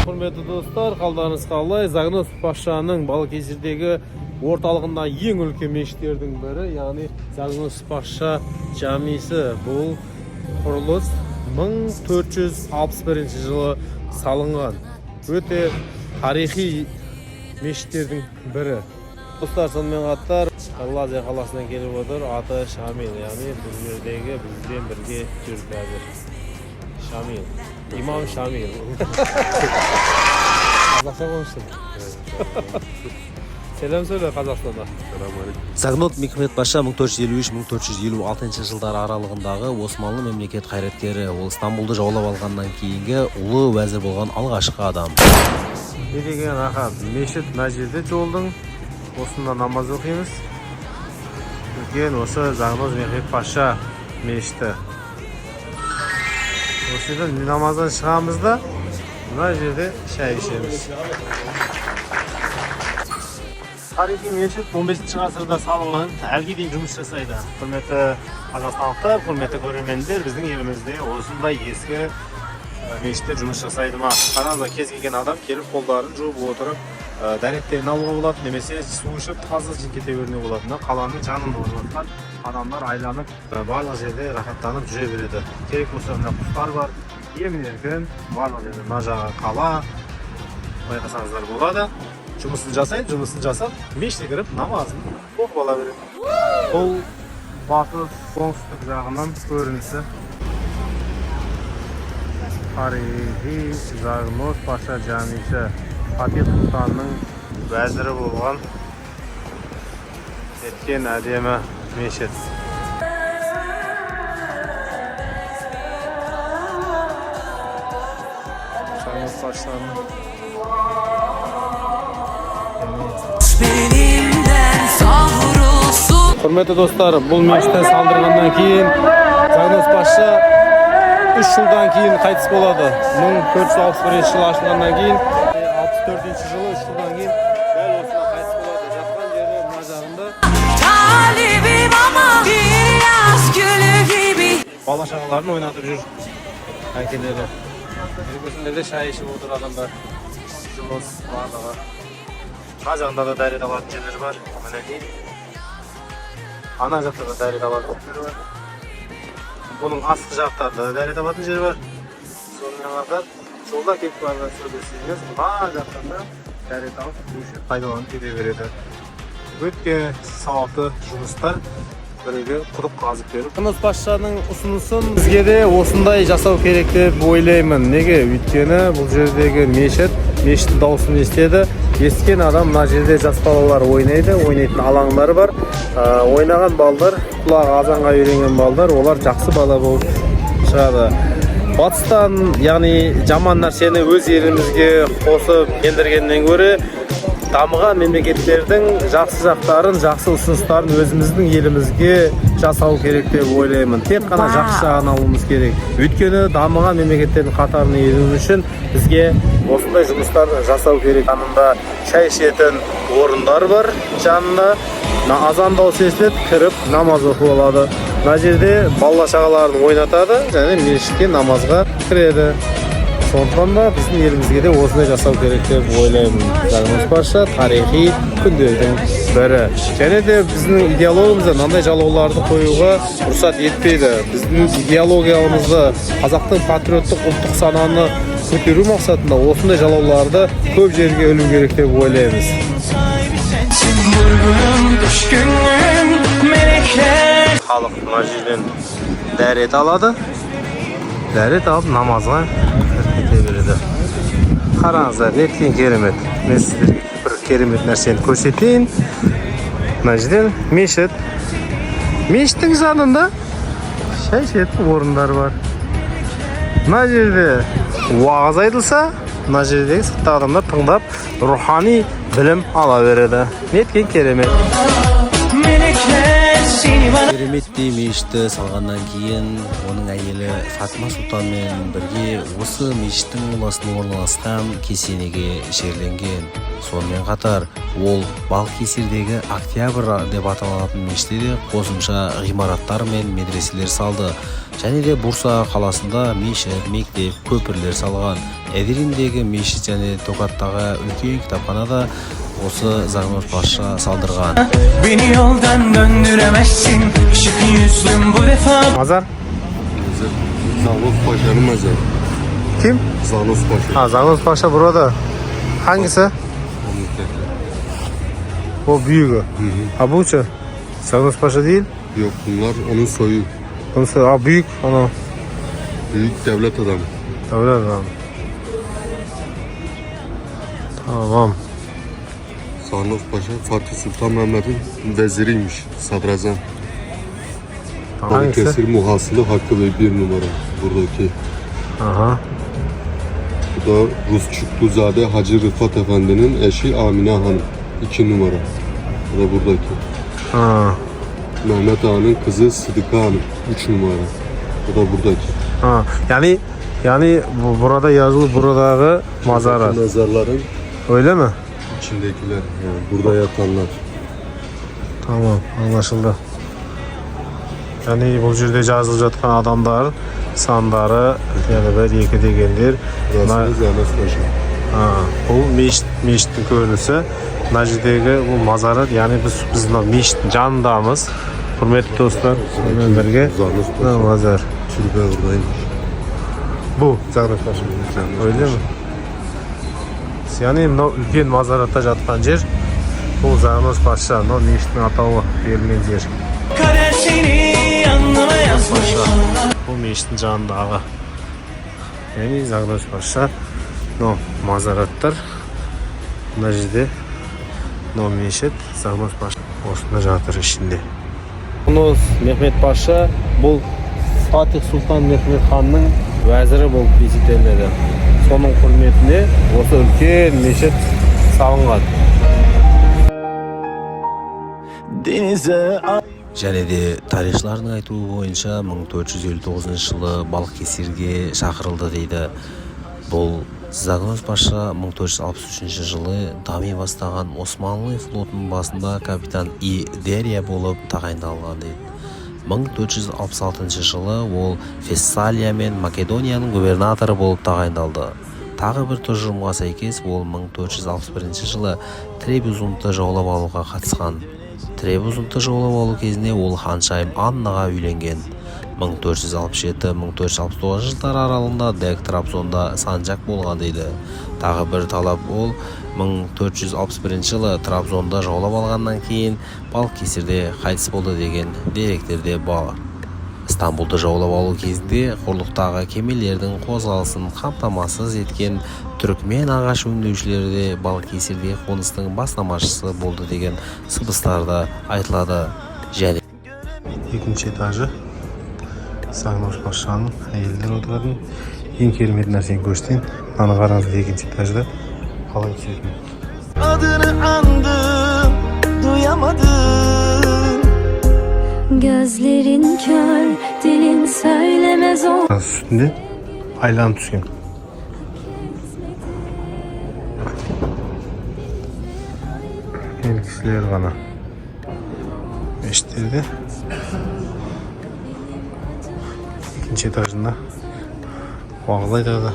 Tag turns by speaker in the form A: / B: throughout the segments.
A: Hürmetli dostlar, kaldanız kalay. Zagnos Paşa'nın Balıkesir'deki ortalığında en ülke meşitlerдің biri, yani Zagnos Paşa Camisi. Bu kuruluş 1461 жылы salıngan. Öte tarihi meşitlerдің biri. Dostlar, sonымен қатар Лазия қаласынан келіп отыр. Аты Шамил, yani bu yerdегі bizden birge жүріп қазір. Şamil. İmam Şamil. Қазақша konuşsun. Selam söyle Қазақстанда.
B: Загнот Мехмет Паша 1453-1456 жылдар аралығындағы Османлы мемлекет қайраткері. Ол Стамбулды жаулап алғаннан кейінгі ұлы уәзір болған алғашқы адам.
A: Не деген аға, мешіт мына жерде жолдың. Осында намаз оқимыз. Үлкен осы Загнот Мехмет Паша мешіті. Осыдан намаздан шығамыз да, мына жерде шай ішеміз. Тарихи мешіт 15 ғасырда салынған, әлге дейін жұмыс жасайды. Құрметті қазақстандықтар, құрметті көрермендер, біздің елімізде осындай ескі мешіттер жұмыс жасайды ма? Қараңыздар, кез келген адам келіп қолдарын жуып отырып, дәреттерін алуға болады, немесе су ішіп таза кете беруіне болады. Қаланың жанында орналасқан адамдар айланып, барлық жерде рахаттанып жүре береді. Керек болса, мына құстар бар, емін-еркін, барлық жерде мына жағы қала, байқасаңыздар болады. Жұмысын жасайды, жұмысын жасап, мешітке кіріп, намазын оқып ала береді. Бұл батыс оңтүстік жағынан көрінісі. Тарихи Загнос Паша Camisi. Fatih Sultanның уәзірі болған еткен әдемі мешіт. Загнос Пашаның Құрметті достар, бұл мешітті салдырғаннан кейін Загнос Паша 3 жылдан кейін қайтыс болады. 1461 жылы ашылғаннан кейін 64 жылы 3 жылдан кейін дәл осында қайтыс болады. Жатқан жері мына жағында. Бала шағаларын ойнатып жүр әкелері. Көзіндерде шай ішіп отыр адамдар. Жұмыс барлығы. Мына жағында да дәрет алатын жерлер бар. Мінекей. Ана жақта да дәрет алатын жерлер бар. Бұның астқы жақтарында да дәрет алатын жер бар. Сонымен қатар жолда келіп барған сөйлесеңіз, мына жақтан да дәрет алып пайдаланып кете береді. Өте сауапты жұмыстар біреуге құдық қазып беріп. Загнос Пашаның ұсынысын бізге де осындай жасау керек деп ойлаймын. Неге? Өйткені бұл жердегі мешіт дауысын естеді. Естіген адам мына жерде жас балалар ойнайды, ойнайтын алаңдар бар. Ойнаған балдар, құлағы азанға үйренген балдар, олар жақсы бала болып шығады. Батыстан, яғни жаман нәрсені өз елімізге қосып ендіргеннен гөрі дамыған мемлекеттердің жақсы жақтарын, жақсы ұсыныстарын өзіміздің елімізге жасау керек деп ойлаймын. Тек қана жақсы жағын алуымыз керек. Өйткені дамыған мемлекеттердің қатарына ену үшін бізге осындай жұмыстар жасау керек. Жанында шай ішетін орындар бар, жанында азан дауысы естіледі, кіріп намаз оқып алады. Мына жерде бала шағаларын ойнатады және мешітке намазға кіреді. Сондықтан да біздің елімізге де осындай жасау керек деп ойлаймын. Загнос Паша тарихи күндердің бірі. Және де біздің идеологиямызда мынандай жалауларды қоюға рұқсат етпейді. Біздің идеологиямызды, қазақтың патриоттық ұлттық сананы көтеру мақсатында осындай жалауларды көп жерге ілу керек деп ойлаймыз. Халық мына жерден дәрет алады. Дәрет алып намазға кете береді. Қараңыздар, неткен керемет. Мен сіздерге бір керемет нәрсені көрсетейін. Мына жерден мешіт. Мешіттің жанында шай ішетін орындар бар. Мына жерде уағыз айтылса, мына жердегі сыртта адамдар тыңдап, рухани білім ала береді. Неткен керемет.
B: кереметті мешітті салғаннан кейін оның әйелі Фатма Сұлтанмен бірге осы мешіттің ауласына орналасқан кесенеге жерленген. Сонымен қатар ол Балқесердегі Октябрь деп аталатын мешітте де қосымша ғимараттар мен медреселер салды. Және де Бурса қаласында мешіт, мектеп, көпірлер салған. Эдириндегі мешіт және Токаттағы үлкен кітапхана да осы Загнуз Паша салдырған.
C: Beni yoldan döndüremezsin. Işık yüzlüm bu defa.
A: Mazar?
D: Загнуз Пашa'nın mezarı.
A: Kim?
D: Загнуз Паша.
A: Ha, Загнуз Paşa burada. Hangisi? O büyüğü. Ha bu çı? Загнуз Paşa değil.
D: Yok, bunlar onun soyu.
A: Ha büyük onu.
D: Büyük devlet adamı.
A: Öyle mi? Tamam.
D: Загнуз Paşa Fatih Sultan Mehmet'in veziriymiş. Sadrazam.
A: Hangisi?
D: Balıkesir Muhasılı Hakkı Bey 1 numara buradaki.
A: Aha.
D: Bu da Rus Çukluzade Hacı Rıfat Efendi'nin eşi Amine Hanım 2 numara. Bu da buradaki.
A: Ha.
D: Mehmet Ağa'nın kızı Sıdıka Hanım 3 numara. Bu da buradaki.
A: Ha. Yani burada yazılı buradaki mazarat.
D: Mezarların
A: Öyle mi?
D: içindekiler, yani burada yatanlar.
A: Tamam, anlaşıldı. Yani bu жерде жазылып жатқан адамдар сандары yani 1-2 дегендер.
D: Burası da Загнуз Paşa.
A: Бұл мешіттің көрінісі. Мына жердегі бұл мазарат, яғни біз мына мешіттің жанындамыз. Құрметті достар, сонымен бірге
D: Загнуз
A: мына
D: Paşa.
A: мазар.
D: Türbe buradaymış.
A: Bu Загнуз Paşa. Öyle mi? Яғни мынау үлкен мазаратта жатқан жер бұл Загнуз Paşa, мынау мешіттің атауы берілген жер.
C: Kader seni anlama yazmış.
A: Бұл мешіттің жанындағы. Яғни Загнуз Paşa, мынау мазараттар. Мына жерде мынау мешіт Загнуз Paşa осында жатыр ішінде. Загнуз Мехмет Paşa бұл Fatih Sultan Mehmet ханның вәзірі болып есептелінеді. Соның құрметіне осы үлкен мешіт салынған.
C: Denize
B: Және де тарихшылардың айтуы бойынша 1459 жылы Балқесерге шақырылды дейді. Бұл Загнуз Paşa 1463 жылы дами бастаған Османлы флотының басында капитан И. Дерия болып тағайындалған дейді. 1466 жылы ол Фессалия мен Македонияның губернаторы болып тағайындалды. Тағы бір тұжырымға сәйкес ол 1461 жылы Требузунды жаулап алуға қатысқан. Требузунды жаулап алу кезінде ол ханшайым Аннаға үйленген. 1467-1469 жылдар аралығында Дек Трабзонда санжак болған дейді. Тағы бір талап ол 1461 жылы Трабзонда жаулап алғаннан кейін Балқесерде қайтыс болды деген деректерде бар. Стамбулды жаулап алу кезінде құрлықтағы кемелердің қозғалысын қамтамасыз еткен түрікмен ағаш өңдеушілері де Балқесерде қоныстың бастамашысы болды деген сыбыстарда айтылады. Және екінші этажы Загнуз Paşa'ның әйелдер отыратын ең керемет нәрсені көрсетейін. Мынаны қараңыз, екінші этажда қалай түсетін.
C: adını andım, duyamadım.
E: Gözlerin kör, dilin söylemez o.
A: Üstünde aylanıp түскен. Elkisler ғана. Мешіттерде. İkinci etажында Bağlay da.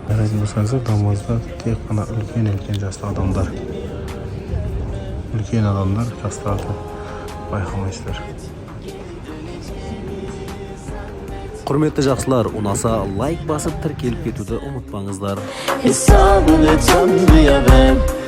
A: Қарайтын болсаңыздар, дамазда тек қана үлкен жасты адамдар. Үлкен адамдар жастарды байқамайсыздар.
B: құрметті жақсылар, ұнаса лайк басып тіркеліп кетуді ұмытпаңыздар.
C: Hesabını Tanrı'ya ver.